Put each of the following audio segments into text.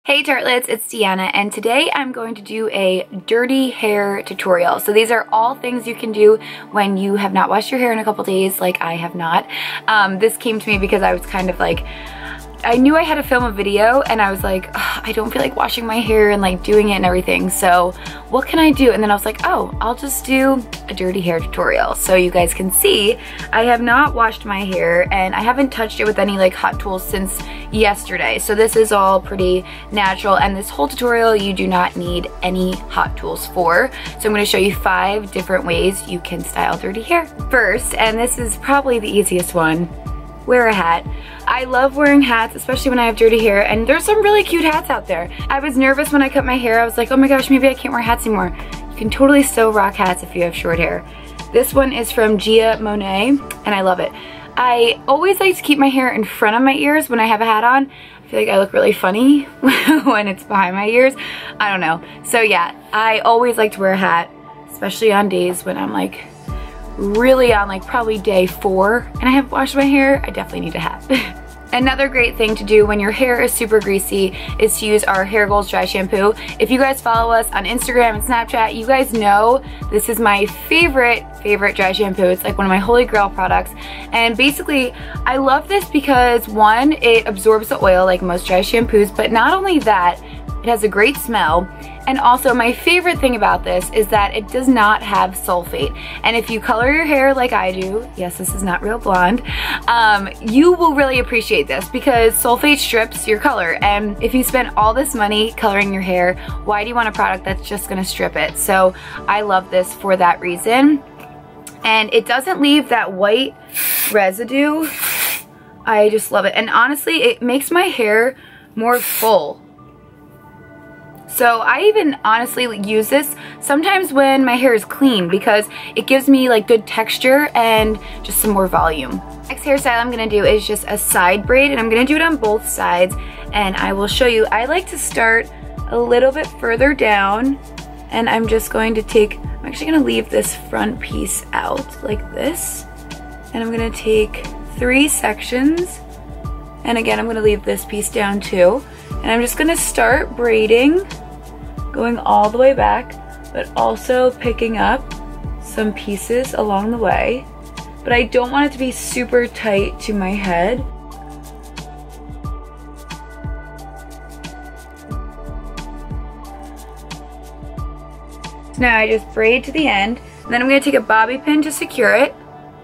Hey tartelettes, it's Deanna, and today I'm going to do a dirty hair tutorial. So these are all things you can do when you have not washed your hair in a couple days, like I have not. This came to me because I was kind of like, I knew I had to film a video and I was like, I don't feel like washing my hair and like doing it and everything, so what can I do? And then I was like, oh, I'll just do a dirty hair tutorial. So you guys can see, I have not washed my hair and I haven't touched it with any like hot tools since yesterday. So this is all pretty natural, and this whole tutorial you do not need any hot tools for. So I'm going to show you 5 different ways you can style dirty hair. First, and this is probably the easiest one, wear a hat. I love wearing hats, especially when I have dirty hair, and there's some really cute hats out there. I was nervous when I cut my hair. I was like, oh my gosh, maybe I can't wear hats anymore. You can totally still rock hats if you have short hair. This one is from Gia Monet, and I love it. I always like to keep my hair in front of my ears when I have a hat on. I feel like I look really funny when it's behind my ears. I don't know. So yeah, I always like to wear a hat, especially on days when I'm like really on like probably day 4 and I have washed my hair. I definitely need a hat. Another great thing to do when your hair is super greasy is to use our Hair Goals dry shampoo. If you guys follow us on Instagram and Snapchat, you guys know this is my favorite dry shampoo. It's like one of my holy grail products. And basically, I love this because 1, it absorbs the oil like most dry shampoos, but not only that, it has a great smell. And also my favorite thing about this is that it does not have sulfate. And if you color your hair like I do, yes, this is not real blonde, you will really appreciate this because sulfate strips your color. And if you spend all this money coloring your hair, why do you want a product that's just gonna strip it? So I love this for that reason. And it doesn't leave that white residue. I just love it. And honestly, it makes my hair more full. So I even honestly use this sometimes when my hair is clean because it gives me like good texture and just some more volume. Next hairstyle I'm gonna do is just a side braid, and I'm gonna do it on both sides, and I will show you. I like to start a little bit further down, and I'm just going to I'm actually gonna leave this front piece out like this, and I'm gonna take 3 sections, and again I'm gonna leave this piece down too. And I'm just gonna start braiding, going all the way back, but also picking up some pieces along the way. But I don't want it to be super tight to my head. So now I just braid to the end, and then I'm gonna take a bobby pin to secure it.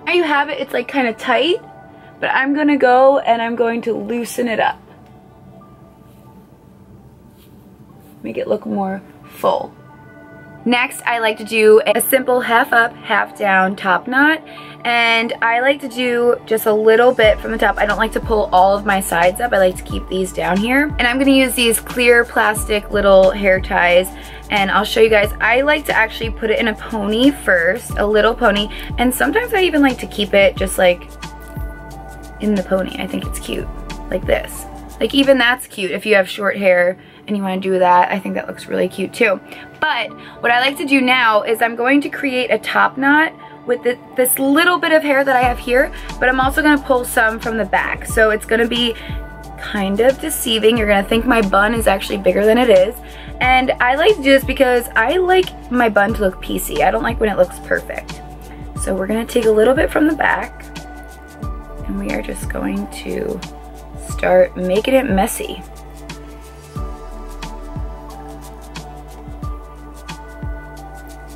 Now you have it, it's like kind of tight, but I'm gonna go and I'm going to loosen it up. Make it look more full. Next, I like to do a simple half up, half down top knot, and I like to do just a little bit from the top. I don't like to pull all of my sides up. I like to keep these down here. And I'm gonna use these clear plastic little hair ties, and I'll show you guys. I like to actually put it in a pony first, a little pony, and sometimes I even like to keep it just like in the pony. I think it's cute, like this. Like even that's cute if you have short hair and you want to do that. I think that looks really cute too. But what I like to do now is I'm going to create a top knot with this little bit of hair that I have here, but I'm also going to pull some from the back. So it's going to be kind of deceiving. You're going to think my bun is actually bigger than it is. And I like to do this because I like my bun to look piecey. I don't like when it looks perfect. So we're going to take a little bit from the back, and we are just going to start making it messy.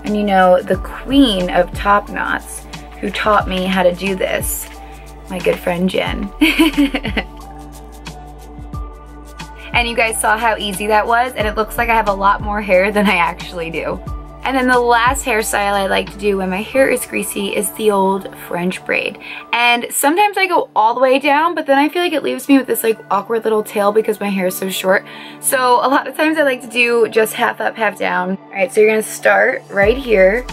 And you know, the queen of top knots who taught me how to do this, my good friend Jen. And you guys saw how easy that was, and it looks like I have a lot more hair than I actually do. And then the last hairstyle I like to do when my hair is greasy is the old French braid. And sometimes I go all the way down, but then I feel like it leaves me with this like awkward little tail because my hair is so short. So a lot of times I like to do just half up, half down. All right, so you're gonna start right here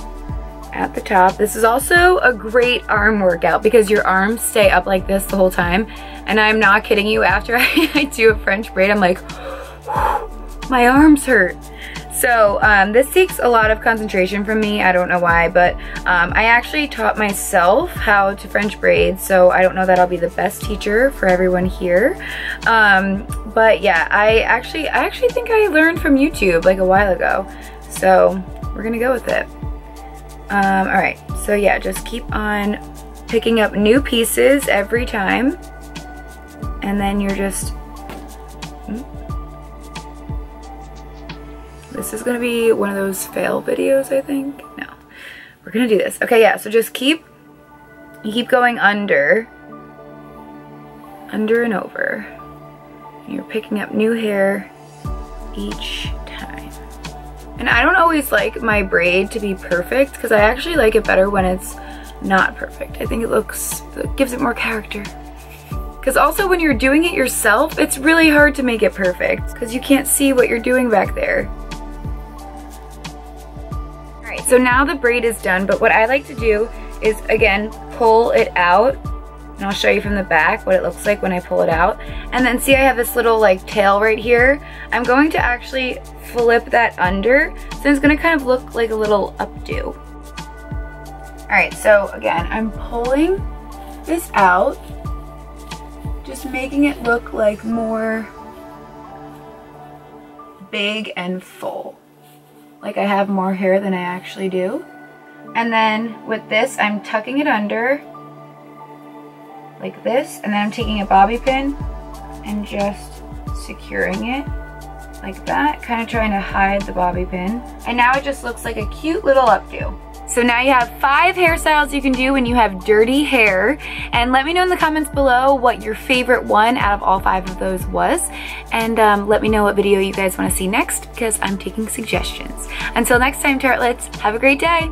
at the top. This is also a great arm workout because your arms stay up like this the whole time. And I'm not kidding you, after I do a French braid, I'm like, my arms hurt. So this takes a lot of concentration from me. I don't know why, but I actually taught myself how to French braid, so I don't know that I'll be the best teacher for everyone here. But yeah, I actually think I learned from YouTube like a while ago, so we're gonna go with it. All right, so yeah, just keep on picking up new pieces every time, and then you're just, this is gonna be one of those fail videos, I think. No, we're gonna do this. Okay, yeah, so just keep going under and over. And you're picking up new hair each time. And I don't always like my braid to be perfect, because I actually like it better when it's not perfect. I think it gives it more character. Because also when you're doing it yourself, it's really hard to make it perfect, because you can't see what you're doing back there. Alright, so now the braid is done, but what I like to do is, again, pull it out. And I'll show you from the back what it looks like when I pull it out. And then see, I have this little like tail right here. I'm going to actually flip that under, so it's gonna kind of look like a little updo. Alright, so again, I'm pulling this out, just making it look like more big and full. Like I have more hair than I actually do. And then with this, I'm tucking it under like this, and then I'm taking a bobby pin and just securing it like that, kind of trying to hide the bobby pin. And now it just looks like a cute little updo. So now you have 5 hairstyles you can do when you have dirty hair, and let me know in the comments below what your favorite one out of all 5 of those was, and let me know what video you guys want to see next, because I'm taking suggestions. Until next time, tartlets, have a great day.